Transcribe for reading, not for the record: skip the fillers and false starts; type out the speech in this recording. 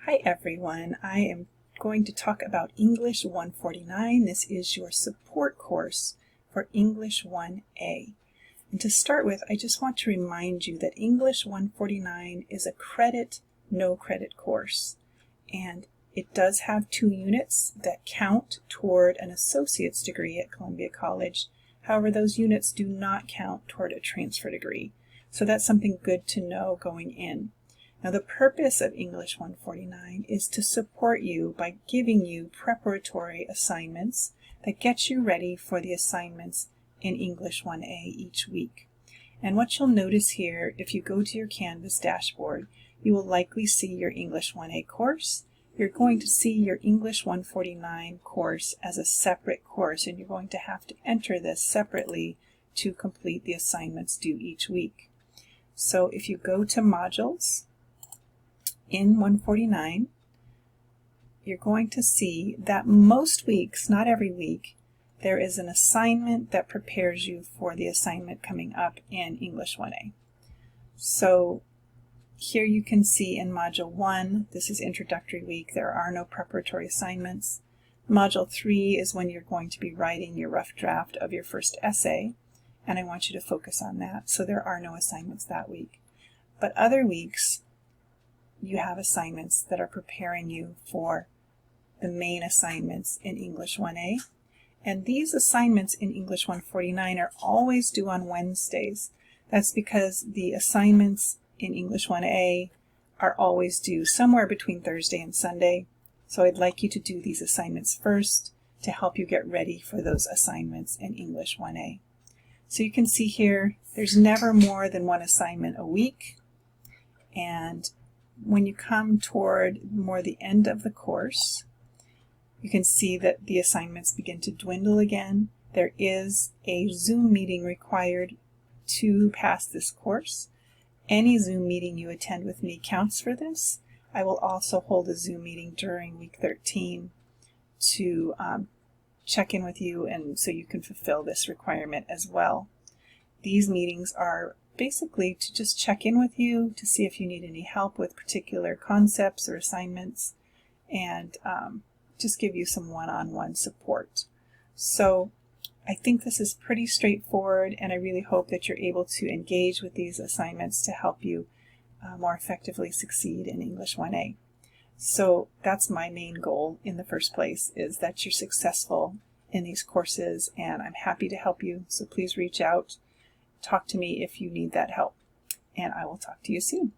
Hi everyone, I am going to talk about English 149. This is your support course for English 1A. And to start with, I just want to remind you that English 149 is a credit, no credit course. And it does have 2 units that count toward an associate's degree at Columbia College. However, those units do not count toward a transfer degree. So that's something good to know going in. Now, the purpose of English 149 is to support you by giving you preparatory assignments that get you ready for the assignments in English 1A each week. And what you'll notice here, if you go to your Canvas dashboard, you will likely see your English 1A course. You're going to see your English 149 course as a separate course, and you're going to have to enter this separately to complete the assignments due each week. So if you go to Modules, in 149, you're going to see that most weeks, not every week, there is an assignment that prepares you for the assignment coming up in English 1A. So here you can see in Module 1, this is Introductory Week, there are no preparatory assignments. Module 3 is when you're going to be writing your rough draft of your first essay, and I want you to focus on that, so there are no assignments that week. But other weeks, you have assignments that are preparing you for the main assignments in English 1A. And these assignments in English 149 are always due on Wednesdays. That's because the assignments in English 1A are always due somewhere between Thursday and Sunday. So I'd like you to do these assignments first to help you get ready for those assignments in English 1A. So you can see here, there's never more than one assignment a week. And when you come toward more the end of the course, you can see that the assignments begin to dwindle again. There is a Zoom meeting required to pass this course. Any Zoom meeting you attend with me counts for this. I will also hold a Zoom meeting during week 13 to check in with you, and so you can fulfill this requirement as well. These meetings are basically to just check in with you to see if you need any help with particular concepts or assignments, and just give you some one-on-one support. So I think this is pretty straightforward, and I really hope that you're able to engage with these assignments to help you more effectively succeed in English 1A. So that's my main goal in the first place, is that you're successful in these courses, and I'm happy to help you, so please reach out. Talk to me if you need that help, and I will talk to you soon.